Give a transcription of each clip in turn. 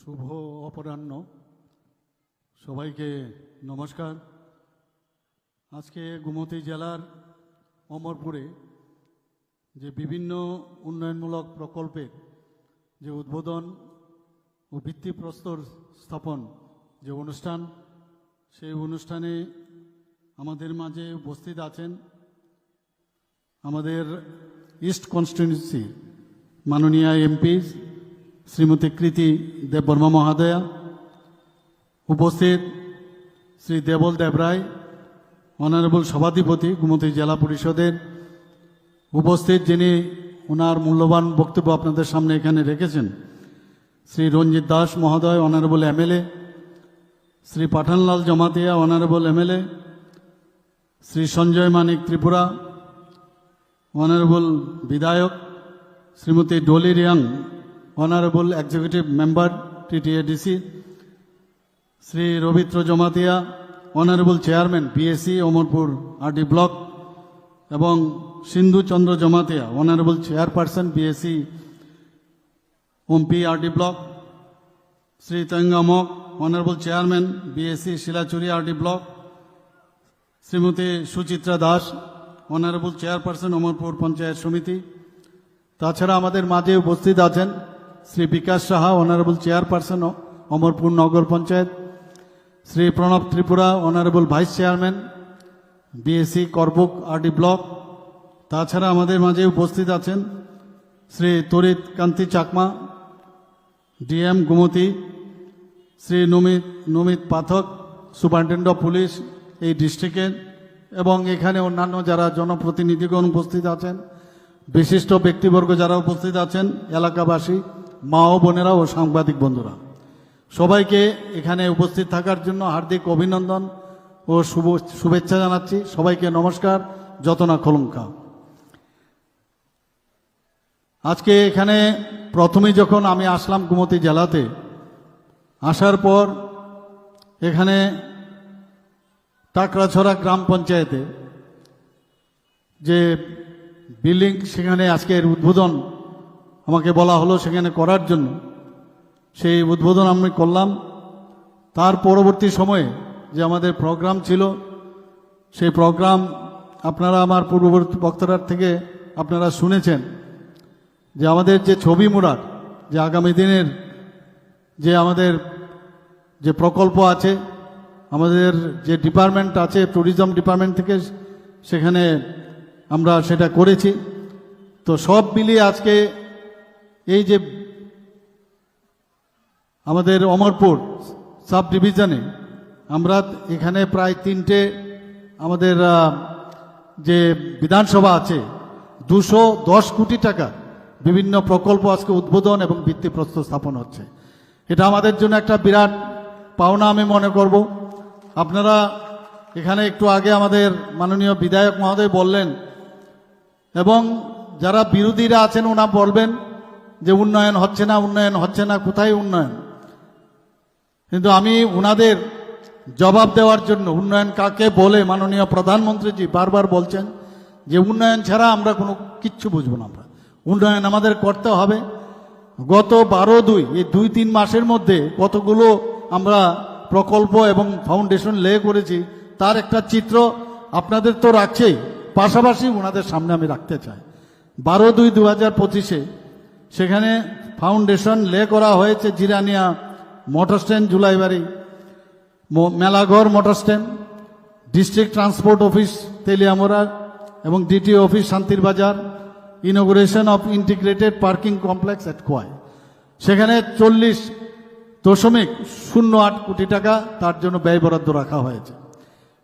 শুভ অপরাহ্ন সবাইকে নমস্কার। আজকে গোমতী জেলার অমরপুরে যে বিভিন্ন উন্নয়নমূলক প্রকল্পের যে উদ্বোধন ও ভিত্তিপ্রস্তর স্থাপন যে অনুষ্ঠান, সেই অনুষ্ঠানে আমাদের মাঝে উপস্থিত আছেন আমাদের ইস্ট কনস্টিটিউয়েন্সি মাননীয় এমপি শ্রীমতী কৃতি দেববর্মা মহোদয়া, উপস্থিত শ্রী দেবল দেবরায় অনারেবল সভাধিপতি গোমতী জেলা পরিষদের, উপস্থিত যিনি ওনার মূল্যবান বক্তব্য আপনাদের সামনে এখানে রেখেছেন শ্রী রঞ্জিত দাস মহোদয় honourable MLA, Shri Pathanlal Jamatia honourable MLA, Shri Sanjay Manik Tripura honourable বিধায়ক, Shrimati Dolly Reang honourable executive member TTADC, Shri Rabindra Jamatia honourable chairman PSC Amarpur RD block এবং Sindhu Chandra Jamatia honourable chairperson PSC Ompi RD block, Shri Taingamak honourable chairman BSC Silachari RD block, Shrimati Suchitra Das honourable chairperson Amarpur panchayat samiti. তাছাড়া আমাদের মাঝে উপস্থিত আছেন শ্রী বিকাশ সাহা অনারেবল চেয়ারপারসন অমরপুর নগর Panchayat, Shri Pranab Tripura honourable vice chairman BSC Karbook RD block. তাছাড়া আমাদের মাঝে উপস্থিত আছেন Shri Tarit Kanti Chakma DM Gomati, Shri Namit Pathak superintendent of police এই ডিস্ট্রিক্টের, এবং এখানে অন্যান্য যারা জনপ্রতিনিধিগণ উপস্থিত আছেন, বিশিষ্ট ব্যক্তিবর্গ যারা উপস্থিত আছেন, এলাকাবাসী, মা ও বোনেরা ও সাংবাদিক বন্ধুরা, সবাইকে এখানে উপস্থিত থাকার জন্য হার্দিক অভিনন্দন ও শুভেচ্ছা জানাচ্ছি। সবাইকে নমস্কার, যত না কলঙ্কা। আজকে এখানে প্রথমেই যখন আমি আসলাম গোমতী জেলাতে, আসার পর এখানে টাকরাছড়া গ্রাম পঞ্চায়েতে যে বিল্ডিং, সেখানে আজকের উদ্বোধন আমাকে বলা হলো সেখানে করার জন্য, সেই উদ্বোধন আমি করলাম। তার পরবর্তী সময়ে যে আমাদের প্রোগ্রাম ছিল, সেই প্রোগ্রাম আপনারা আমার পূর্ববর্তী বক্তার থেকে আপনারা শুনেছেন যে আমাদের যে ছবি মুড়ার যে আগামী দিনের যে আমাদের যে প্রকল্প আছে, আমাদের যে ডিপার্টমেন্ট আছে ট্যুরিজম ডিপার্টমেন্ট থেকে, সেখানে আমরা সেটা করেছি। তো সব মিলিয়ে আজকে এই যে আমাদের অমরপুর সাব ডিভিশনে আমরা এখানে প্রায় 3টে আমাদের যে বিধানসভা আছে 210 কোটি টাকা বিভিন্ন প্রকল্প আজকে উদ্বোধন এবং ভিত্তিপ্রস্তর স্থাপন হচ্ছে। এটা আমাদের জন্য একটা বিরাট পাওনা আমি মনে করব। আপনারা এখানে একটু আগে আমাদের মাননীয় বিধায়ক মহোদয় বললেন, এবং যারা বিরোধীরা আছেন ওনা বলবেন যে উন্নয়ন হচ্ছে না, উন্নয়ন হচ্ছে না, কোথায় উন্নয়ন। কিন্তু আমি ওনাদের জবাব দেওয়ার জন্য, উন্নয়ন কাকে বলে মাননীয় প্রধানমন্ত্রীজি বারবার বলছেন যে উন্নয়ন ছাড়া আমরা কোনো কিচ্ছু বুঝবো না, আমরা উন্নয়ন আমাদের করতে হবে। গত 12-2 এই 2-3 মাসের মধ্যে কতগুলো আমরা প্রকল্প এবং ফাউন্ডেশন লে করেছি, তার একটা চিত্র আপনাদের তো রাখছেই, পাশাপাশি ওনাদের সামনে আমি রাখতে চাই। 12-2-2025 সেখানে ফাউন্ডেশন লে করা হয়েছে Jirania motor stand, Julaibari Melaghar motor stand, district transport office Teliamura এবং DTO office Santir Bazar, inauguration of integrated parking complex at Khowai. সেখানে 40.08 কোটি টাকা তার জন্য ব্যয় বরাদ্দ রাখা হয়েছে।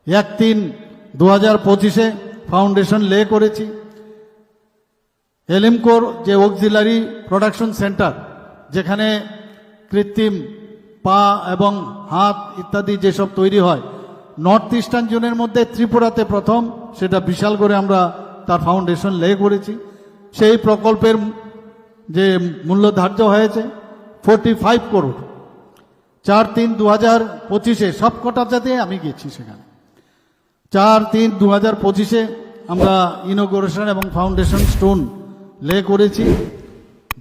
1-3-2025 ফাউন্ডেশন লে করেছি। এলিমকোর যে অক্সিলারি প্রোডাকশন সেন্টার, যেখানে কৃত্রিম পা এবং হাত ইত্যাদি যেসব তৈরি হয়, নর্থ ইস্টার্ন জোনের মধ্যে ত্রিপুরাতে প্রথম, সেটা বিশাল করে আমরা তার ফাউন্ডেশন লে করেছি। সেই প্রকল্পের যে মূল্য ধার্য হয়েছে 45 করোড়। 4-3-2025 সবকটা যাতে আমি গেছি সেখানে। 4-3-2025 আমরা ইনোগ্রেশন এবং ফাউন্ডেশন স্টোন লে করেছি।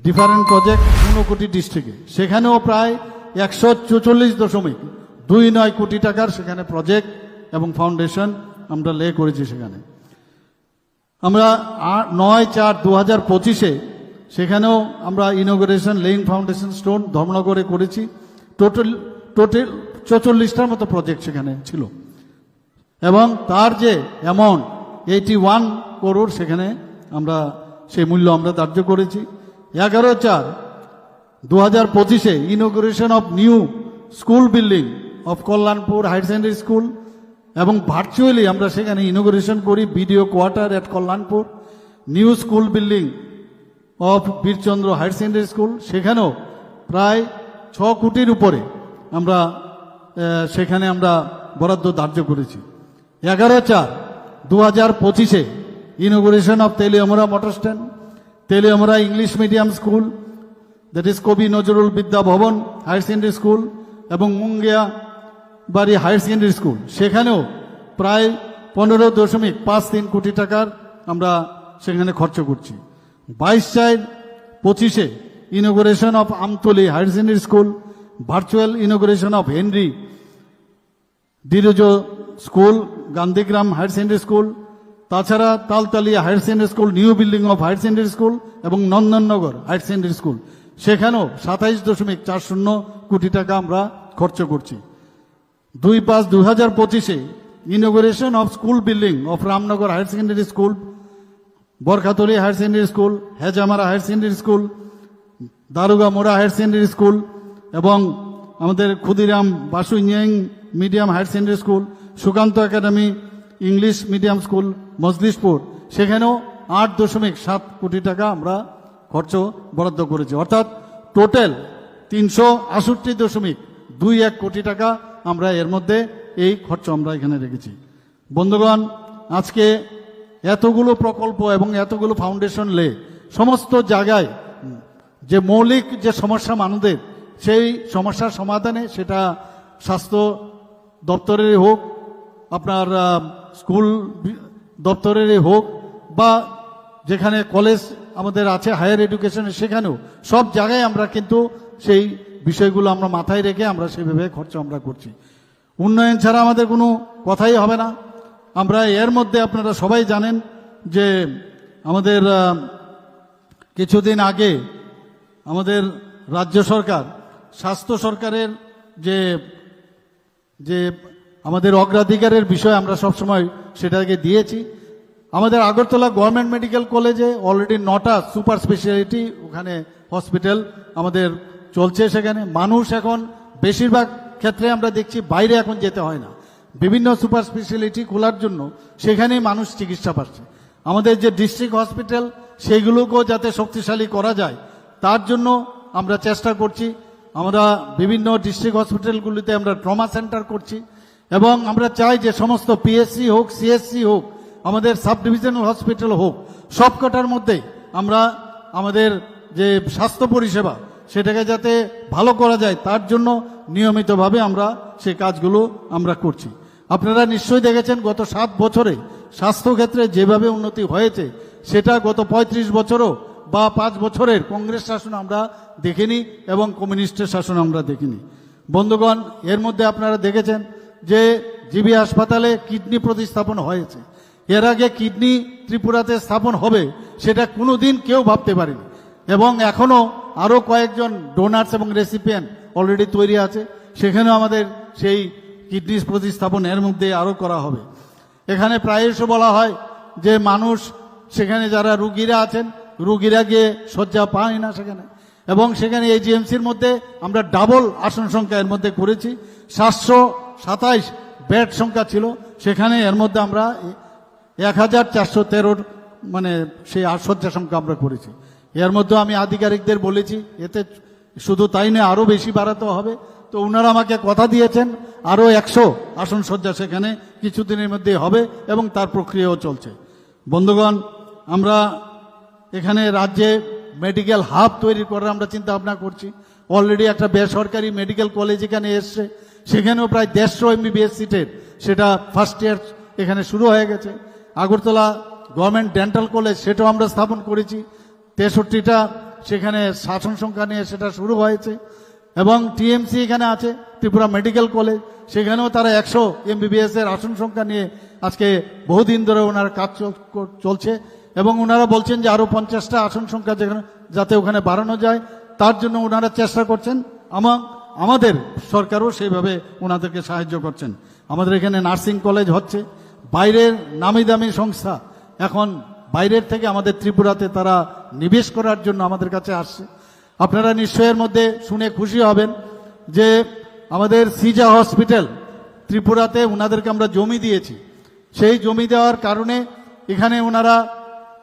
ডিফারেন্ট প্রজেক্ট 15 কোটি ডিস্ট্রিক্টে, সেখানেও প্রায় 144.29 কোটি টাকার সেখানে প্রজেক্ট এবং ফাউন্ডেশন আমরা লে করেছি। সেখানে আমরা 9/4/2025 সেখানেও আমরা ইনোগ্রেশন লেইং ফাউন্ডেশন স্টোন ধর্মনগরে করেছি। টোটাল 44টার মতো প্রজেক্ট সেখানে ছিল এবং তার যে অ্যামাউন্ট 81 করোড় সেখানে আমরা সেই মূল্য আমরা ধার্য করেছি। 11/4/2025 inauguration of new school building of Kalyanpur higher secondary school এবং ভার্চুয়ালি আমরা সেখানে ইনোগ্রেশন করি BDO quarter at Kalyanpur, new school building of Birchandra higher secondary school, সেখানেও প্রায় 6 কোটির উপরে আমরা সেখানে আমরা বরাদ্দ ধার্য করেছি। 11/4/2025 inauguration of Teliamura motor stand, Teliamura English medium school, that is কবি নজরুল বিদ্যা ভবন হায়ার সেকেন্ডারি স্কুল এবং মুঙ্গিয়া বাড়ি হায়ার সেকেন্ডারি স্কুল, সেখানেও প্রায় 15.53 কোটি টাকার আমরা সেখানে খরচ করছি। 22/4/25 inauguration of Amtali higher secondary school, virtual inauguration of Henry Derozio school, Gandhigram higher secondary school, তাছাড়া Taltalia higher secondary school, new building of higher secondary school এবং নন্দননগর হায়ার সেকেন্ডারি স্কুল, সেখানেও 27.40 কোটি টাকা আমরা খরচ করছি। 2/5/2025 inauguration of school building of Ramnagar higher secondary school, Barkathali higher secondary school, Hezamara higher secondary school, Darugamura higher secondary school এবং আমাদের Khudiram Basu engineering medium higher secondary school, Sukanta academy English medium school Majlishpur, সেখানেও 8.7 কোটি টাকা আমরা খরচ বরাদ্দ করেছি। অর্থাৎ টোটাল 368.21 কোটি টাকা আমরা এর মধ্যে এই খরচ আমরা এখানে রেখেছি। বন্ধুগণ, আজকে এতগুলো প্রকল্প এবং এতগুলো ফাউন্ডেশন লে সমস্ত জায়গায় যে মৌলিক যে সমস্যা মানুষদের, সেই সমস্যার সমাধানে সেটা স্বাস্থ্য দপ্তরেরই হোক, আপনার স্কুল দপ্তরেরই হোক, বা যেখানে কলেজ আমাদের আছে হায়ার এডুকেশনে, সেখানেও সব জায়গায় আমরা কিন্তু সেই বিষয়গুলো আমরা মাথায় রেখে আমরা সেভাবে খরচ আমরা করছি। উন্নয়ন ছাড়া আমাদের কোনো কথাই হবে না। আমরা এর মধ্যে আপনারা সবাই জানেন যে আমাদের কিছুদিন আগে আমাদের রাজ্য সরকার স্বাস্থ্য সরকারের যে যে আমাদের অগ্রাধিকারের বিষয় আমরা সবসময় সেটাকে দিয়েছি। আমাদের আগরতলা গভর্নমেন্ট মেডিকেল কলেজে অলরেডি 9টা সুপার স্পেশালিটি ওখানে হসপিটাল আমাদের চলছে। সেখানে মানুষ এখন বেশিরভাগ ক্ষেত্রে আমরা দেখছি বাইরে এখন যেতে হয় না, বিভিন্ন সুপার স্পেশালিটি খোলার জন্য সেখানেই মানুষ চিকিৎসা পাচ্ছে। আমাদের যে ডিস্ট্রিক্ট হসপিটাল সেইগুলোকেও যাতে শক্তিশালী করা যায় তার জন্য আমরা চেষ্টা করছি। আমরা বিভিন্ন ডিস্ট্রিক্ট হসপিটালগুলিতে আমরা ট্রমা সেন্টার করছি এবং আমরা চাই যে সমস্ত পিএসসি হোক, সিএসসি হোক, আমাদের সাব ডিভিশনাল হসপিটাল হোক, সবকটার মধ্যে আমরা আমাদের যে স্বাস্থ্য পরিষেবা সেটাকে যাতে ভালো করা যায় তার জন্য নিয়মিতভাবে আমরা সেই কাজগুলো আমরা করছি। আপনারা নিশ্চয়ই দেখেছেন গত 7 বছরে স্বাস্থ্যক্ষেত্রে যেভাবে উন্নতি হয়েছে সেটা গত 35 বছরও বা 5 বছরের কংগ্রেস শাসন আমরা দেখিনি এবং কমিউনিস্টের শাসন আমরা দেখিনি। বন্ধুগণ, এর মধ্যে আপনারা দেখেছেন যে জিবি হাসপাতালে কিডনি প্রতিস্থাপন হয়েছে। এর আগে কিডনি ত্রিপুরাতে স্থাপন হবে সেটা কোনোদিন কেউ ভাবতে পারেনি এবং এখনও আরও কয়েকজন ডোনার্স এবং রেসিপিয়েন্ট অলরেডি তৈরি আছে, সেখানেও আমাদের সেই কিডনি প্রতিস্থাপন এর মধ্যে আরও করা হবে। এখানে প্রায়শ বলা হয় যে মানুষ সেখানে যারা রুগীরা আছেন, রুগীরা গিয়ে শয্যা পায় না সেখানে, এবং সেখানে এই জিএমসির মধ্যে আমরা ডাবল আসন সংখ্যা এর মধ্যে করেছি। 727 বেড সংখ্যা ছিল, সেখানে এর মধ্যে আমরা 1413 মানে সেই শয্যা সংখ্যা আমরা করেছি। এর মধ্যে আমি আধিকারিকদের বলেছি এতে শুধু তাই নয় আরও বেশি বাড়াতে হবে, তো ওনারা আমাকে কথা দিয়েছেন আরও 100 আসন শয্যা সেখানে কিছুদিনের মধ্যে হবে এবং তার প্রক্রিয়াও চলছে। বন্ধুগণ, আমরা এখানে রাজ্যে মেডিকেল হাব তৈরি করার আমরা চিন্তা ভাবনা করছি। অলরেডি একটা বেসরকারি মেডিকেল কলেজ এখানে এসছে, সেখানেও প্রায় 150 এমবিবিএস সিটের সেটা ফার্স্ট ইয়ার এখানে শুরু হয়ে গেছে। আগরতলা গভর্নমেন্ট ডেন্টাল কলেজ সেটাও আমরা স্থাপন করেছি, 63টা সেখানে শাসন সংখ্যা নিয়ে সেটা শুরু হয়েছে। এবং টিএমসি এখানে আছে, ত্রিপুরা মেডিকেল কলেজ, সেখানেও তারা 100 MBBS এর আসন সংখ্যা নিয়ে আজকে বহুদিন ধরে ওনারা কাজ চলছে এবং ওনারা বলছেন যে আরও 50টা আসন সংখ্যা যেখানে যাতে ওখানে বাড়ানো যায় তার জন্য ওনারা চেষ্টা করছেন। আমাদের সরকারও সেইভাবে ওনাদেরকে সাহায্য করছেন। আমাদের এখানে নার্সিং কলেজ হচ্ছে, বাইরের নামি দামি সংস্থা এখন বাইরের থেকে আমাদের ত্রিপুরাতে তারা নিবেশ করার জন্য আমাদের কাছে আসছে। আপনারা নিশ্চয়ের মধ্যে শুনে খুশি হবেন যে আমাদের সিজা হসপিটাল ত্রিপুরাতে ওনাদেরকে আমরা জমি দিয়েছি। সেই জমি দেওয়ার কারণে এখানে ওনারা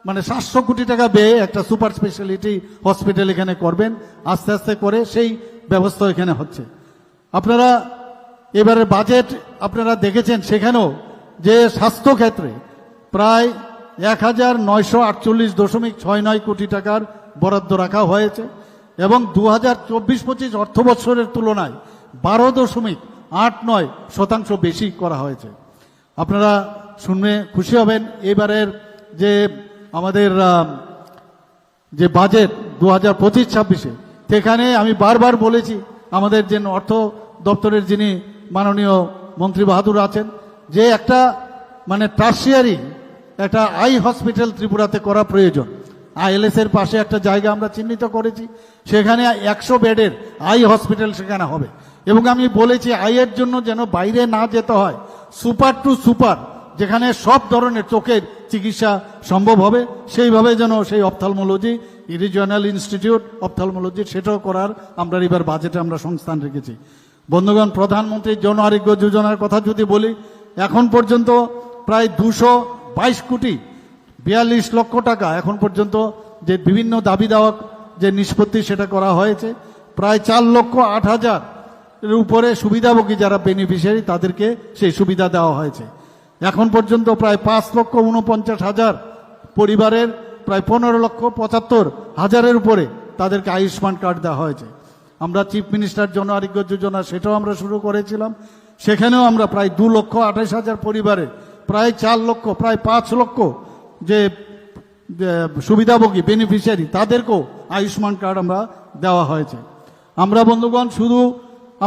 মানে 700 কোটি টাকা ব্যয়ে একটা সুপার স্পেশালিটি হসপিটাল এখানে করবেন, আস্তে আস্তে করে সেই ব্যবস্থা এখানে হচ্ছে। আপনারা এবারের বাজেট আপনারা দেখেছেন, সেখানেও যে স্বাস্থ্য ক্ষেত্রে প্রায় 1948.69 কোটি টাকার বরাদ্দ রাখা হয়েছে এবং 2024-25 অর্থ বছরের তুলনায় 12.89% বেশি করা হয়েছে। আপনারা শুনে খুশি হবেন এবারের যে আমাদের যে বাজেট 2025-26 সেখানে আমি বারবার বলেছি, আমাদের যে অর্থ দপ্তরের যিনি মাননীয় মন্ত্রী বাহাদুর আছেন, যে একটা মানে টার্সিয়ারি একটা আই হসপিটাল ত্রিপুরাতে করা প্রয়োজন। ILS এর পাশে একটা জায়গা আমরা চিহ্নিত করেছি, সেখানে 100 বেডের আই হসপিটাল সেখানে হবে এবং আমি বলেছি আইয়ের জন্য যেন বাইরে না যেতে হয়, সুপার টু সুপার যেখানে সব ধরনের চোখের চিকিৎসা সম্ভব হবে সেইভাবে যেন সেই অপথলমোলজি রিজিওনাল ইনস্টিটিউট অপথলমোলজি সেটাও করার আমরা এবার বাজেটে আমরা সংস্থান রেখেছি। বন্ধুগণ, প্রধানমন্ত্রী জন আরোগ্য যোজনার কথা যদি বলি, এখন পর্যন্ত প্রায় 222 কোটি 42 লক্ষ টাকা এখন পর্যন্ত যে বিভিন্ন দাবি দেওয়া যে নিষ্পত্তি সেটা করা হয়েছে। প্রায় 4,08,000 এর উপরে সুবিধাভোগী যারা বেনিফিশিয়ারি তাদেরকে সেই সুবিধা দেওয়া হয়েছে। এখন পর্যন্ত প্রায় 5,49,000 পরিবারের প্রায় 15,75,000 উপরে তাদেরকে আয়ুষ্মান কার্ড দেওয়া হয়েছে। আমরা চিফ মিনিস্টার জন আরোগ্য যোজনা সেটাও আমরা শুরু করেছিলাম, সেখানেও আমরা প্রায় 2,28,000 পরিবারে প্রায় 4 লক্ষ প্রায় 5 লক্ষ যে সুবিধাভোগী বেনিফিশিয়ারি তাদেরকেও আয়ুষ্মান কার্ড আমরা দেওয়া হয়েছে। আমরা বন্ধুগণ শুধু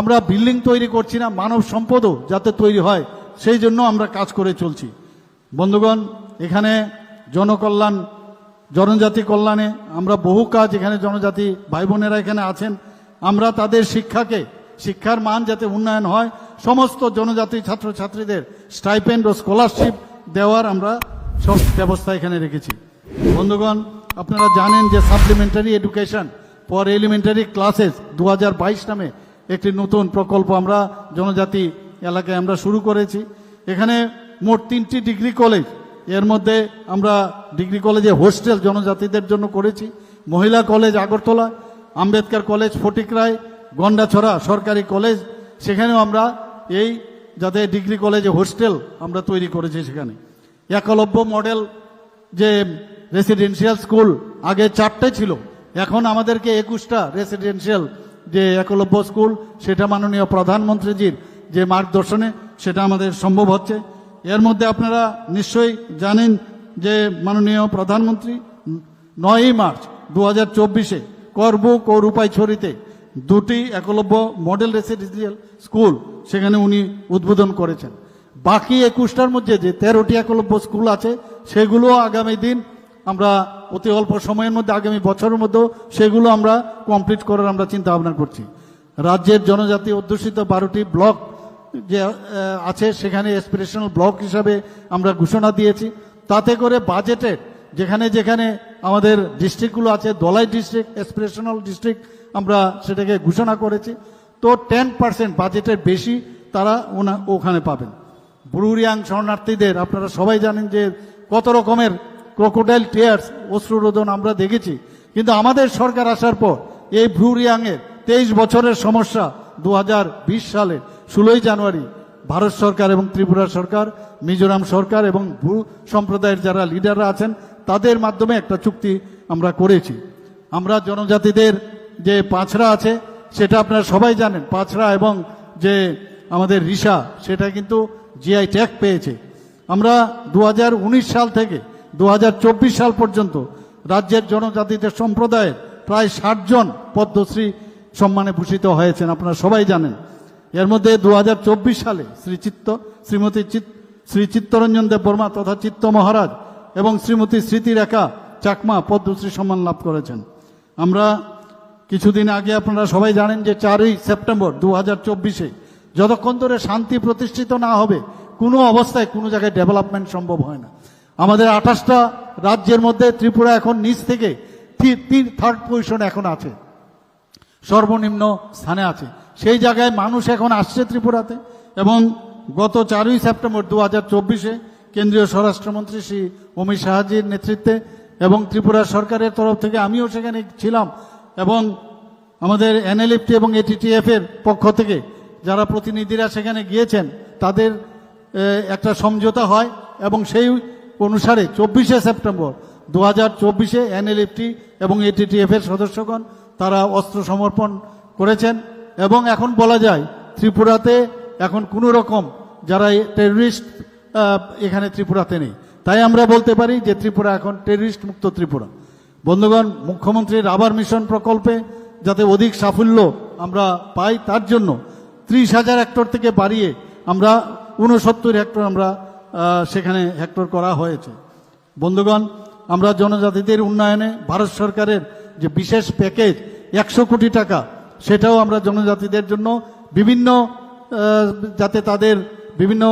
আমরা বিল্ডিং তৈরি করছি না, মানব সম্পদও যাতে তৈরি হয় সেই জন্য আমরা কাজ করে চলছি। বন্ধুগণ, এখানে জনকল্যাণ জনজাতি কল্যাণে আমরা বহু কাজ, এখানে জনজাতি ভাই বোনেরা এখানে আছেন, আমরা তাদের শিক্ষার মান যাতে উন্নয়ন হয়, সমস্ত জনজাতি ছাত্রছাত্রীদের স্টাইপেন্ড ও স্কলারশিপ দেওয়ার আমরা সব ব্যবস্থা এখানে রেখেছি। বন্ধুগণ, আপনারা জানেন যে supplementary education for elementary classes 2022 নামে একটি নতুন প্রকল্প আমরা জনজাতি এলাকায় আমরা শুরু করেছি। এখানে মোট 3টি ডিগ্রি কলেজ, এর মধ্যে আমরা ডিগ্রি কলেজে হোস্টেল জনজাতিদের জন্য করেছি, মহিলা কলেজ আগরতলা, আম্বেদকর কলেজ ফটিকরায়, গন্ডাছড়া সরকারি কলেজ, সেখানেও আমরা এই যাতে ডিগ্রি কলেজে হোস্টেল আমরা তৈরি করেছি। সেখানে একলব্য মডেল যে রেসিডেন্সিয়াল স্কুল আগে 4টে ছিল, এখন আমাদেরকে 21টা রেসিডেন্সিয়াল যে একলব্য স্কুল সেটা মাননীয় প্রধানমন্ত্রীজির যে মার্গদর্শনে সেটা আমাদের সম্ভব হচ্ছে। এর মধ্যে আপনারা নিশ্চয়ই জানেন যে মাননীয় প্রধানমন্ত্রী 9ই মার্চ 2024 করবুক ও রূপাইছড়িতে 2টি একলব্য মডেল রেসিডেন্সিয়াল স্কুল সেখানে উনি উদ্বোধন করেছেন। বাকি 21টার মধ্যে যে 13টি একলব্য স্কুল আছে সেগুলো আগামী দিন আমরা অতি অল্প সময়ের মধ্যে আগামী বছরের মধ্যে সেগুলো আমরা কমপ্লিট করার আমরা চিন্তা ভাবনা করছি। রাজ্যের জনজাতি অধ্যুষিত 12টি ব্লক যে আছে সেখানে এসপিরেশনাল ব্লক হিসাবে আমরা ঘোষণা দিয়েছি। তাতে করে বাজেটের যেখানে যেখানে আমাদের ডিস্ট্রিক্টগুলো আছে, দলাই ডিস্ট্রিক্ট এসপিরেশনাল ডিস্ট্রিক্ট আমরা সেটাকে ঘোষণা করেছি। তো 10% বাজেটের বেশি তারা ওখানে পাবেন। ব্রুরিয়াং শরণার্থীদের আপনারা সবাই জানেন যে কত রকমের ক্রোকোডাইল টিয়ার্স অশ্রুরোদন আমরা দেখেছি, কিন্তু আমাদের সরকার আসার পর এই ব্রুরিয়াংয়ের 23 বছরের সমস্যা 2020 সালে 16ই জানুয়ারি ভারত সরকার এবং ত্রিপুরা সরকার, মিজোরাম সরকার এবং ভূ সম্প্রদায়ের যারা লিডাররা আছেন তাদের মাধ্যমে একটা চুক্তি আমরা করেছি। আমরা জনজাতিদের যে পাঁচরা আছে সেটা আপনারা সবাই জানেন, পাঁচরা এবং যে আমাদের রিসা সেটা কিন্তু জিআই ট্যাগ পেয়েছে। আমরা 2019 সাল থেকে 2024 সাল পর্যন্ত রাজ্যের জনজাতিদের সম্প্রদায়ের প্রায় 60 জন পদ্মশ্রী সম্মানে ভূষিত হয়েছেন, আপনারা সবাই জানেন। এর মধ্যে 2024 সালে শ্রীমতী শ্রী চিত্তরঞ্জন দেব বর্মা তথা চিত্ত মহারাজ এবং শ্রীমতী স্মৃতিরেখা চাকমা পদ্মশ্রী সম্মান লাভ করেছেন। আমরা কিছুদিন আগে আপনারা সবাই জানেন যে 4ই সেপ্টেম্বর 2024 যতক্ষণ ধরে শান্তি প্রতিষ্ঠিত না হবে কোনো অবস্থায় কোনো জায়গায় ডেভেলপমেন্ট সম্ভব হয় না। আমাদের 28টা রাজ্যের মধ্যে ত্রিপুরা এখন নিচ থেকে থার্ড পজিশনে এখন আছে, সর্বনিম্ন স্থানে আছে। সেই জায়গায় মানুষ এখন আসছে ত্রিপুরাতে। এবং গত 4ই সেপ্টেম্বর 2024 কেন্দ্রীয় স্বরাষ্ট্রমন্ত্রী শ্রী অমিত শাহজির নেতৃত্বে এবং ত্রিপুরা সরকারের তরফ থেকে আমিও সেখানে ছিলাম, এবং আমাদের এনএলএফটি এবং এটিটিএফ এর পক্ষ থেকে যারা প্রতিনিধিরা সেখানে গিয়েছেন তাদের একটা সমঝোতা হয়, এবং সেই অনুসারে 24শে সেপ্টেম্বর 2024 এনএলএফটি এবং এটিটিএফ এর সদস্যগণ তারা অস্ত্র সমর্পণ করেছেন। এবং এখন বলা যায় ত্রিপুরাতে এখন কোনো রকম যারা টেররিস্ট এখানে ত্রিপুরাতে নেই। তাই আমরা বলতে পারি যে ত্রিপুরা এখন টেররিস্ট মুক্ত ত্রিপুরা। বন্ধুগণ, মুখ্যমন্ত্রীর আবার মিশন প্রকল্পে যাতে অধিক সাফল্য আমরা পাই তার জন্য 30,000 হেক্টর থেকে বাড়িয়ে আমরা 69 হেক্টর আমরা সেখানে হেক্টর করা হয়েছে। বন্ধুগণ, আমরা জনজাতিদের উন্নয়নে ভারত সরকারের যে বিশেষ প্যাকেজ 100 কোটি টাকা, সেটাও আমরা জনজাতিদের জন্য বিভিন্ন যাতে তাদের বিভিন্ন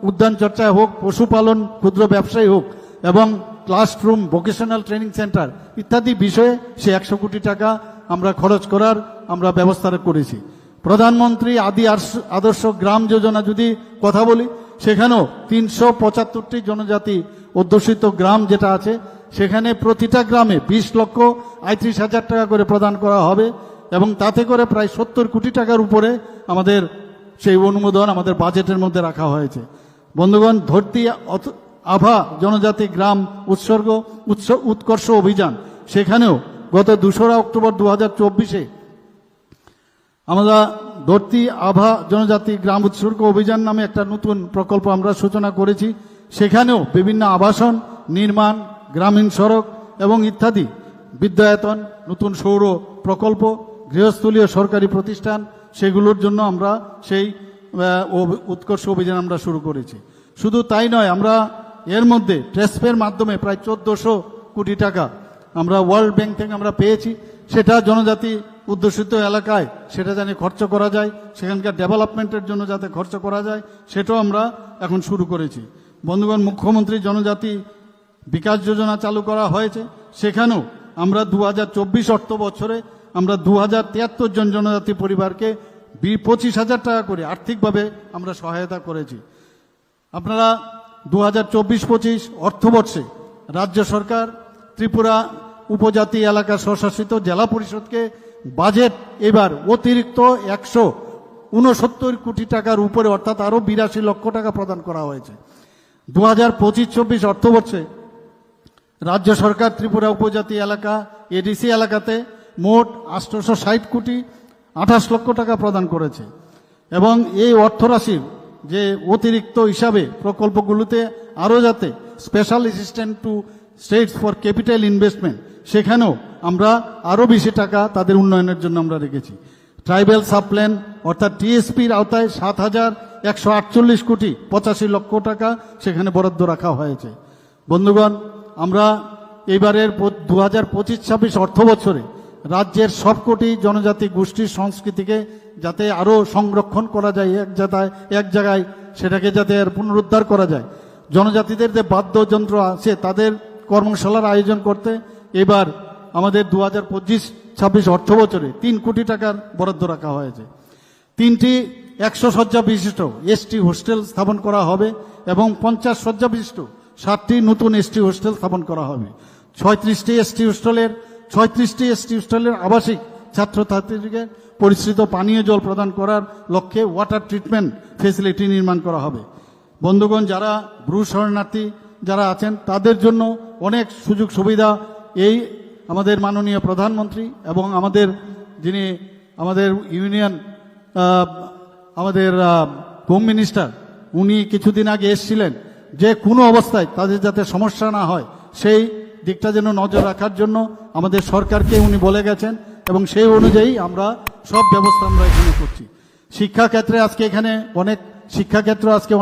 উদ্যান চর্চা হোক, পশুপালন, ক্ষুদ্র ব্যবসায়ী হোক এবং ক্লাসরুম, ভোকেশনাল ট্রেনিং সেন্টার ইত্যাদি বিষয়ে সে 100 কোটি টাকা আমরা খরচ করার আমরা ব্যবস্থা করেছি। প্রধানমন্ত্রী আদর্শ গ্রাম যোজনা যদি কথা বলি, সেখানেও 375টি জনজাতি অধ্যুষিত গ্রাম যেটা আছে সেখানে প্রতিটা গ্রামে 20,35,000 টাকা করে প্রদান করা হবে, এবং তাতে করে প্রায় 70 কোটি টাকার উপরে আমাদের সেই অনুমোদন আমাদের বাজেটের মধ্যে রাখা হয়েছে। বন্ধুগণ, ধরতি আভা জনজাতি গ্রাম উৎকর্ষ অভিযান, সেখানেও গত 2রা অক্টোবর 2024 আমরা ধরতি আভা জনজাতি গ্রাম উৎসর্গ অভিযান নামে একটা নতুন প্রকল্প আমরা সূচনা করেছি। সেখানেও বিভিন্ন আবাসন নির্মাণ, গ্রামীণ সড়ক এবং ইত্যাদি, বিদ্যায়তন, নতুন সৌর প্রকল্প, গৃহস্থলীয় সরকারি প্রতিষ্ঠান, সেগুলোর জন্য আমরা সেই উৎকর্ষ অভিযান আমরা শুরু করেছি। শুধু তাই নয়, আমরা এর মধ্যে ট্রেসপের মাধ্যমে প্রায় 1400 কোটি টাকা আমরা ওয়ার্ল্ড ব্যাংক থেকে আমরা পেয়েছি। সেটা জনজাতি অধ্যুষিত এলাকায় সেটা জানি খরচ করা যায়, সেখানকার ডেভেলপমেন্টের জন্য যাতে খরচ করা যায় সেটাও আমরা এখন শুরু করেছি। বন্ধুগণ, মুখ্যমন্ত্রী জনজাতি বিকাশ যোজনা চালু করা হয়েছে। সেখানেও আমরা 2024 অর্থ বছরে আমরা 2073 জন জনজাতি পরিবারকে 25,000 টাকা করে আর্থিকভাবে আমরা সহায়তা করেছি। আপনারা 2024-25 অর্থবর্ষে রাজ্য সরকার ত্রিপুরা উপজাতি এলাকা স্বশাসিত জেলা পরিষদকে বাজেট এবার অতিরিক্ত 169 কোটি টাকার উপরে, অর্থাৎ আরও 82 লক্ষ টাকা প্রদান করা হয়েছে। 2025-26 অর্থবর্ষে রাজ্য সরকার ত্রিপুরা উপজাতি এলাকা এডিসি এলাকাতে মোট 860 কোটি 28 লক্ষ টাকা প্রদান করেছে। এবং এই অর্থরাশির যে অতিরিক্ত হিসাবে প্রকল্পগুলোতে আরও যাতে special assistant two states for capital investment, সেখানেও আমরা আরও বেশি টাকা তাদের উন্নয়নের জন্য আমরা রেখেছি। ট্রাইবাল সাবপ্ল্যান অর্থাৎ টিএসপির আওতায় 7,148 কোটি 85 লক্ষ টাকা সেখানে বরাদ্দ রাখা হয়েছে। বন্ধুগণ, আমরা এবারের 2025-26 অর্থ বছরে রাজ্যের সবকটি জনজাতি গোষ্ঠীর সংস্কৃতিকে যাতে আরও সংরক্ষণ করা যায়, এক জায়গায় সেটাকে যাতে আর পুনরুদ্ধার করা যায়, জনজাতিদের যে বাদ্যযন্ত্র আছে তাদের কর্মশালার আয়োজন করতে এবার আমাদের 2025-26 অর্থ বছরে 3 কোটি টাকার বরাদ্দ রাখা হয়েছে। 3টি 100 শয্যা বিশিষ্ট এসটি হোস্টেল স্থাপন করা হবে এবং 50 শয্যা বিশিষ্ট 7টি নতুন এসটি হোস্টেল স্থাপন করা হবে। 36টি এসটি হোস্টেলের আবাসিক ছাত্রছাত্রীকে পরিশ্রিত পানীয় জল প্রদান করার লক্ষ্যে ওয়াটার ট্রিটমেন্ট ফেসিলিটি নির্মাণ করা হবে। বন্ধুগণ, যারা ব্রু শরণার্থী যারা আছেন তাদের জন্য অনেক সুযোগ সুবিধা এই আমাদের মাননীয় প্রধানমন্ত্রী এবং আমাদের যিনি আমাদের ইউনিয়ন আমাদের হোম মিনিস্টার উনি কিছুদিন আগে এসেছিলেন, যে কোনো অবস্থায় তাদের যাতে সমস্যা না হয় সেই দিকটা যেন নজর রাখার জন্য আমাদের সরকারকে উনি বলে গেছেন এবং সেই অনুযায়ী আমরা সব ব্যবস্থা আমরা এখানে করছি। শিক্ষাক্ষেত্রে আজকে এখানে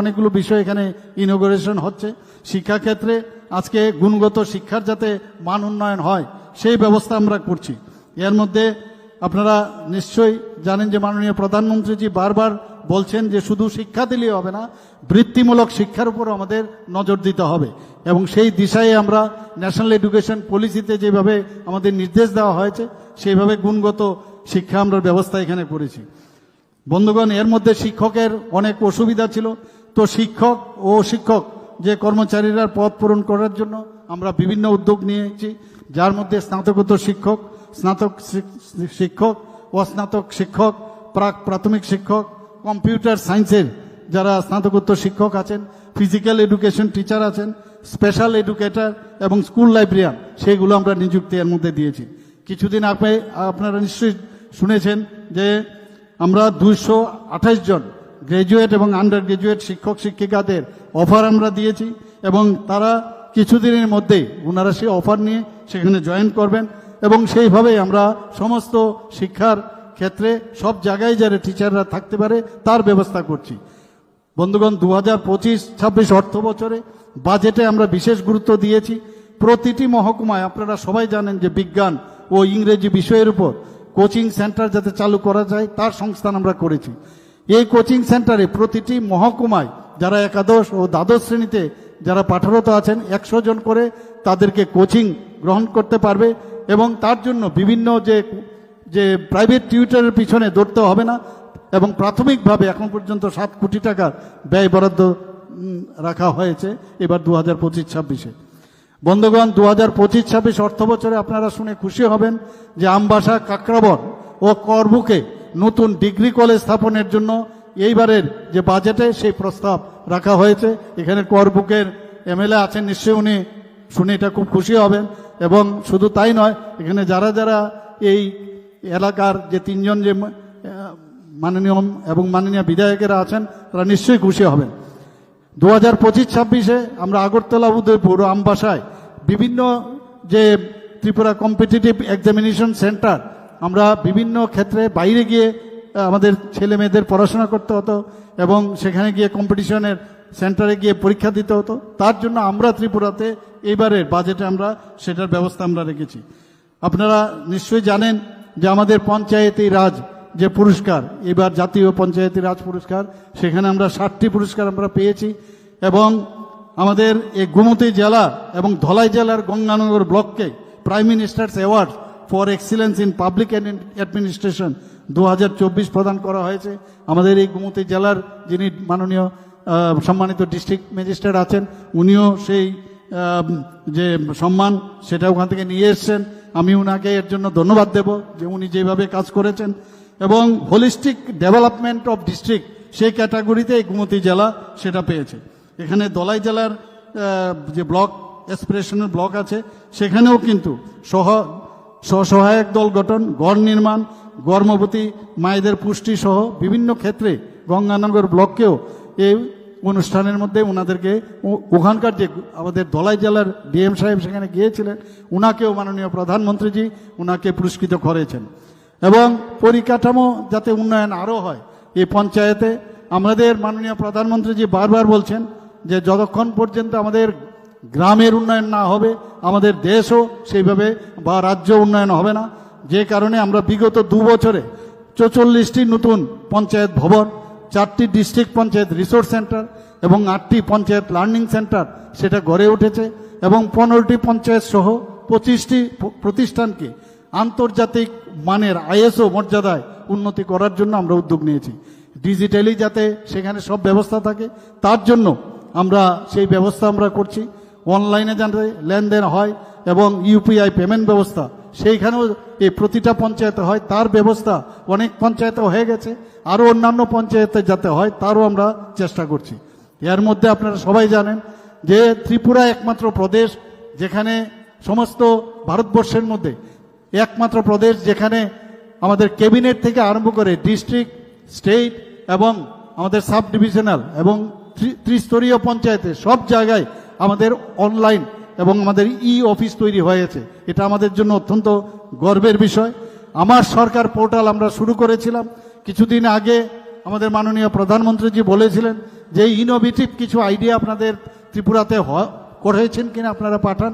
অনেকগুলো বিষয় এখানে ইনোগ্রেশন হচ্ছে। শিক্ষাক্ষেত্রে আজকে গুণগত শিক্ষার যাতে মান উন্নয়ন হয় সেই ব্যবস্থা আমরা করছি। এর মধ্যে আপনারা নিশ্চয়ই জানেন যে মাননীয় প্রধানমন্ত্রীজি বারবার বলছেন যে শুধু শিক্ষা দিলেই হবে না, বৃত্তিমূলক শিক্ষার উপর আমাদের নজর দিতে হবে এবং সেই দিশায় আমরা ন্যাশনাল এডুকেশন পলিসিতে যেভাবে আমাদের নির্দেশ দেওয়া হয়েছে সেইভাবে গুণগত শিক্ষা আমরা ব্যবস্থা এখানে করেছি। বন্ধুগণ, এর মধ্যে শিক্ষকের অনেক অসুবিধা ছিল, তো শিক্ষক যে কর্মচারীরা পদ পূরণ করার জন্য আমরা বিভিন্ন উদ্যোগ নিয়েছি, যার মধ্যে স্নাতকোত্তর শিক্ষক, স্নাতক শিক্ষক, অস্নাতক শিক্ষক, প্রাথমিক শিক্ষক, কম্পিউটার সায়েন্সের যারা স্নাতকোত্তর শিক্ষক আছেন, ফিজিক্যাল এডুকেশন টিচার আছেন, স্পেশাল এডুকেটর এবং স্কুল লাইব্রেরিয়ান, সেগুলো আমরা নিযুক্তি এর মধ্যে দিয়েছি। কিছুদিন আগে আপনারা নিশ্চয়ই শুনেছেন যে আমরা 228 জন গ্র্যাজুয়েট এবং আন্ডার গ্র্যাজুয়েট শিক্ষক শিক্ষিকাদের অফার আমরা দিয়েছি এবং তারা কিছুদিনের মধ্যেই ওনারা সেই অফার নিয়ে সেখানে জয়েন করবেন এবং সেইভাবেই আমরা সমস্ত শিক্ষার ক্ষেত্রে সব জায়গায় যারা টিচাররা থাকতে পারে তার ব্যবস্থা করছি। বন্ধুগণ, 2025-26 অর্থ বছরে বাজেটে আমরা বিশেষ গুরুত্ব দিয়েছি। প্রতিটি মহকুমায় আপনারা সবাই জানেন যে বিজ্ঞান ও ইংরেজি বিষয়ের উপর কোচিং সেন্টার যাতে চালু করা যায় তার সংস্থান আমরা করেছি। এই কোচিং সেন্টারে প্রতিটি মহকুমায় যারা একাদশ ও দ্বাদশ শ্রেণীতে যারা পাঠরত আছেন 100 জন করে তাদেরকে কোচিং গ্রহণ করতে পারবে এবং তার জন্য বিভিন্ন যে প্রাইভেট টিউটরের পিছনে দৌড়তে হবে না এবং প্রাথমিকভাবে এখন পর্যন্ত 7 কোটি টাকার ব্যয় বরাদ্দ রাখা হয়েছে এবার 2025-26-এ। বন্ধুগণ, 2025-26 অর্থ বছরে আপনারা শুনে খুশি হবেন যে আমবাসা, কাকরাবন ও করবুকে নতুন ডিগ্রি কলেজ স্থাপনের জন্য এইবারের যে বাজেটে সেই প্রস্তাব রাখা হয়েছে। এখানে করবুকের এমএলএ আছেন, নিশ্চয়ই উনি শুনে এটা খুব খুশি হবেন এবং শুধু তাই নয়, এখানে যারা যারা এই এলাকার যে 3 জন যে মাননীয় এবং মাননীয় বিধায়কেরা আছেন তারা নিশ্চয়ই খুশি হবেন। 2025-26-এ আমরা আগরতলা, উদয়পুর ও আমবাসায় বিভিন্ন যে ত্রিপুরা কম্পিটিটিভ এক্সামিনেশন সেন্টার, আমরা বিভিন্ন ক্ষেত্রে বাইরে গিয়ে আমাদের ছেলে মেয়েদের পড়াশোনা করতে হতো এবং সেখানে গিয়ে কম্পিটিশনের সেন্টারে গিয়ে পরীক্ষা দিতে হতো। তার জন্য আমরা ত্রিপুরাতে এইবারের বাজেটে আমরা সেটার ব্যবস্থা আমরা রেখেছি। আপনারা নিশ্চয়ই জানেন যে আমাদের পঞ্চায়েতি রাজ যে পুরস্কার, এবার জাতীয় পঞ্চায়েতি রাজ পুরস্কার, সেখানে আমরা 60টি পুরস্কার আমরা পেয়েছি এবং আমাদের এই গোমতী জেলা এবং ধলাই জেলার গঙ্গানগর ব্লককে prime minister's award for excellence in public administration 2024 প্রদান করা হয়েছে। আমাদের এই গোমতী জেলার যিনি মাননীয় সম্মানিত ডিস্ট্রিক্ট ম্যাজিস্ট্রেট আছেন, উনিও সেই যে সম্মান সেটা ওখান থেকে নিয়ে এসছেন। আমি উনাকে এর জন্য ধন্যবাদ দেব যে উনি যেভাবে কাজ করেছেন এবং হোলিস্টিক ডেভেলপমেন্ট অফ ডিস্ট্রিক্ট সেই ক্যাটাগরিতে এই গোমতী জেলা সেটা পেয়েছে। এখানে দলাই জেলার যে ব্লক অ্যাসপিরেশনাল ব্লক আছে সেখানেও কিন্তু স্বসহায়ক দল গঠন, গড় নির্মাণ, গর্ভবতী মায়েদের পুষ্টি সহ বিভিন্ন ক্ষেত্রে গঙ্গানগর ব্লককেও এই অনুষ্ঠানের মধ্যে ওনাদেরকে ওখানকার যে আমাদের ধলাই জেলার ডিএম সাহেব সেখানে গিয়েছিলেন, ওনাকেও মাননীয় প্রধানমন্ত্রীজি ওনাকে পুরস্কৃত করেছেন। এবং পরিকাঠামো যাতে উন্নয়ন আরও হয় এই পঞ্চায়েতে, আমাদের মাননীয় প্রধানমন্ত্রীজি বারবার বলছেন যে যতক্ষণ পর্যন্ত আমাদের গ্রামের উন্নয়ন না হবে আমাদের দেশও সেইভাবে বা রাজ্য উন্নয়ন হবে না। যে কারণে আমরা বিগত 2 বছরে 44টি নতুন পঞ্চায়েত ভবন, 4টি ডিস্ট্রিক্ট পঞ্চায়েত রিসোর্স সেন্টার এবং 8টি পঞ্চায়েত লার্নিং সেন্টার সেটা গড়ে উঠেছে এবং 15টি পঞ্চায়েত সহ 25টি প্রতিষ্ঠানকে আন্তর্জাতিক মানের ISO মর্যাদায় উন্নতি করার জন্য আমরা উদ্যোগ নিয়েছি। ডিজিটালি যাতে সেখানে সব ব্যবস্থা থাকে তার জন্য আমরা সেই ব্যবস্থা আমরা করছি। অনলাইনে যাতে লেনদেন হয় এবং UPI পেমেন্ট ব্যবস্থা সেইখানেও এই প্রতিটা পঞ্চায়েতে হয় তার ব্যবস্থা অনেক পঞ্চায়েতে হয়ে গেছে, আরও অন্যান্য পঞ্চায়েতে যাতে হয় তারও আমরা চেষ্টা করছি। এর মধ্যে আপনারা সবাই জানেন যে ত্রিপুরা একমাত্র প্রদেশ যেখানে সমস্ত ভারতবর্ষের মধ্যে একমাত্র প্রদেশ যেখানে আমাদের ক্যাবিনেট থেকে আরম্ভ করে ডিস্ট্রিক্ট, স্টেট এবং আমাদের সাব ডিভিশনাল এবং ত্রিস্তরীয় পঞ্চায়েতে সব জায়গায় আমাদের অনলাইন এবং আমাদের অফিস তৈরি হয়েছে। এটা আমাদের জন্য অত্যন্ত গর্বের বিষয়। আমার সরকার পোর্টাল আমরা শুরু করেছিলাম। কিছুদিন আগে আমাদের মাননীয় প্রধানমন্ত্রীজি বলেছিলেন যে ইনোভেটিভ কিছু আইডিয়া আপনাদের ত্রিপুরাতে করেছেন কিনা আপনারা পাঠান।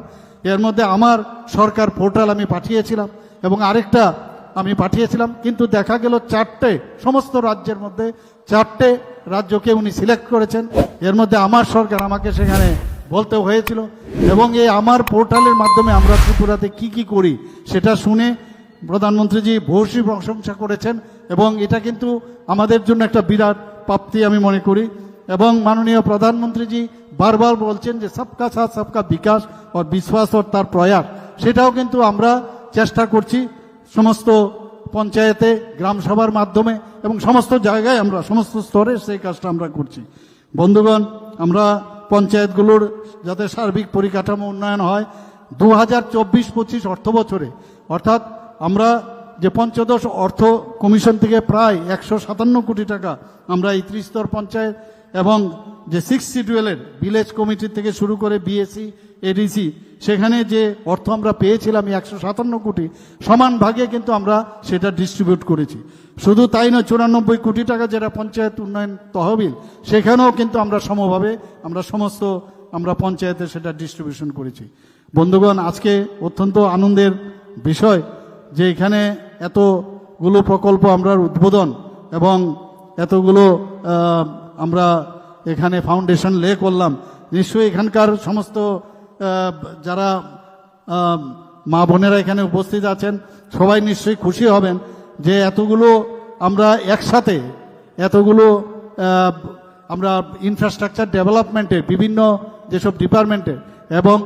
এর মধ্যে আমার সরকার পোর্টাল আমি পাঠিয়েছিলাম এবং আরেকটা আমি পাঠিয়েছিলাম, কিন্তু দেখা গেল চারটে, সমস্ত রাজ্যের মধ্যে চারটে রাজ্যকে উনি সিলেক্ট করেছেন। এর মধ্যে আমার সরকার আমাকে সেখানে বলতে হয়েছিল এবং এই আমার পোর্টালের মাধ্যমে আমরা ত্রিপুরাতে কি কি করি সেটা শুনে প্রধানমন্ত্রীজি ভূয়সী প্রশংসা করেছেন এবং এটা কিন্তু আমাদের জন্য একটা বিরাট প্রাপ্তি আমি মনে করি। এবং মাননীয় প্রধানমন্ত্রীজি বারবার বলছেন যে সবকা সাথ সবকা বিকাশ ও বিশ্বাস ও তার প্রয়াস, সেটাও কিন্তু আমরা চেষ্টা করছি সমস্ত পঞ্চায়েতে, গ্রাম সভার মাধ্যমে এবং সমস্ত জায়গায় আমরা সমস্ত স্তরে সেই কাজটা আমরা করছি। বন্ধুগণ, আমরা পঞ্চায়েতগুলোর যাতে সার্বিক পরিকাঠামো উন্নয়ন হয় 2024-25 অর্থ বছরে, অর্থাৎ আমরা যে পঞ্চদশ অর্থ কমিশন থেকে প্রায় 157 কোটি টাকা আমরা এই ত্রিস্তর পঞ্চায়েত এবং যে 6 শিডিউলের ভিলেজ কমিটি থেকে শুরু করে বিএসসি এডিসি সেখানে যে অর্থ আমরা পেয়েছিলাম 157 কোটি, সমান ভাগে কিন্তু আমরা সেটা ডিস্ট্রিবিউট করেছি। শুধু তাই নয়, 94 কোটি টাকা যেটা পঞ্চায়েত উন্নয়ন তহবিল, সেখানেও কিন্তু আমরা সমভাবে আমরা পঞ্চায়েতে সেটা ডিস্ট্রিবিউশন করেছি। বন্ধুগণ, আজকে অত্যন্ত আনন্দের বিষয় যে এখানে এতগুলো প্রকল্প আমরা উদ্বোধন এবং এতগুলো আমরা এখানে ফাউন্ডেশন লে করলাম। নিশ্চয়ই এখানকার সমস্ত যারা মা বোনেরা এখানে উপস্থিত আছেন সবাই নিশ্চয়ই খুশি হবেন যে এতগুলো আমরা একসাথে এতগুলো আমরা ইনফ্রাস্ট্রাকচার ডেভেলপমেন্টের বিভিন্ন যেসব ডিপার্টমেন্টের এবং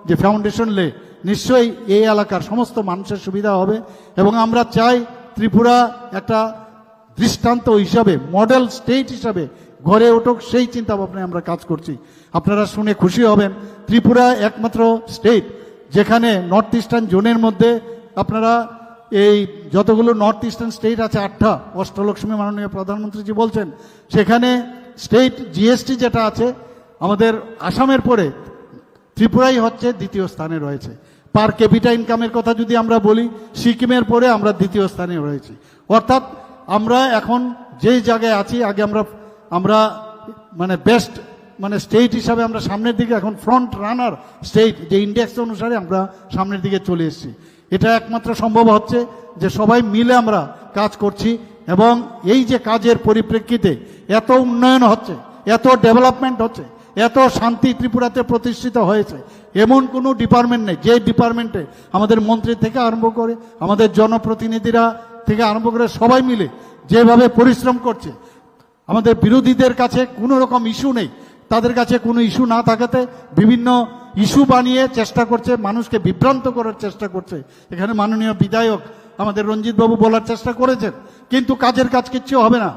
যে ফাউন্ডেশন লে, নিশ্চয়ই এই এলাকার সমস্ত মানুষের সুবিধা হবে এবং আমরা চাই ত্রিপুরা একটা দৃষ্টান্ত হিসাবে, মডেল স্টেট হিসাবে গড়ে উঠুক, সেই চিন্তা ভাবনায় আমরা কাজ করছি। আপনারা শুনে খুশি হবেন, ত্রিপুরা একমাত্র স্টেট যেখানে নর্থ ইস্টার্ন জোনের মধ্যে আপনারা এই যতগুলো নর্থ ইস্টার্ন স্টেট আছে 8টা, অষ্টলক্ষ্মী মাননীয় প্রধানমন্ত্রীজি বলছেন, সেখানে স্টেট জিএসটি যেটা আছে আমাদের আসামের পরে ত্রিপুরাই হচ্ছে দ্বিতীয় স্থানে রয়েছে। পার ক্যাপিটা ইনকামের কথা যদি আমরা বলি, সিকিমের পরে আমরা দ্বিতীয় স্থানে রয়েছি। অর্থাৎ আমরা এখন যেই জায়গায় আছি, আগে আমরা মানে বেস্ট মানে স্টেট হিসাবে আমরা সামনের দিকে, এখন ফ্রন্ট রানার স্টেট যে ইন্ডেক্স অনুসারে আমরা সামনের দিকে চলে এসেছি। এটা একমাত্র সম্ভব হচ্ছে যে সবাই মিলে আমরা কাজ করছি এবং এই যে কাজের পরিপ্রেক্ষিতে এত উন্নয়ন হচ্ছে, এত ডেভেলপমেন্ট হচ্ছে, এত শান্তি ত্রিপুরাতে প্রতিষ্ঠিত হয়েছে, এমন কোনো ডিপার্টমেন্ট নেই যে ডিপার্টমেন্টে আমাদের মন্ত্রী থেকে আরম্ভ করে আমাদের জনপ্রতিনিধিরা থেকে আরম্ভ করে সবাই মিলে যেভাবে পরিশ্রম করছে। আমাদের বিরোধীদের কাছে কোনো রকম ইস্যু নেই, তাদের কাছে কোনো ইস্যু না থাকাতে বিভিন্ন ইস্যু বানিয়ে চেষ্টা করছে, মানুষকে বিভ্রান্ত করার চেষ্টা করছে। এখানে মাননীয় বিধায়ক আমাদের রঞ্জিতবাবু বলার চেষ্টা করেছেন, কিন্তু কাজের কাজ কিচ্ছু হবে না।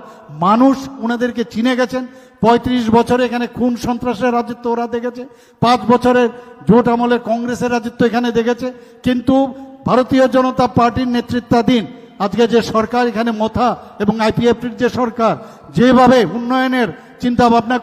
মানুষ ওনাদেরকে চিনে গেছেন। 35 বছরে এখানে খুন সন্ত্রাসের রাজত্ব ওরা দেখেছে, 5 বছরের জোট আমলে কংগ্রেসের রাজত্ব এখানে দেখেছে, কিন্তু ভারতীয় জনতা পার্টির নেতৃত্বাধীন আজকে যে সরকার এখানে মথা এবং আইপিএফটির যে সরকার যেভাবে উন্নয়নের চিন্তা ভাবনা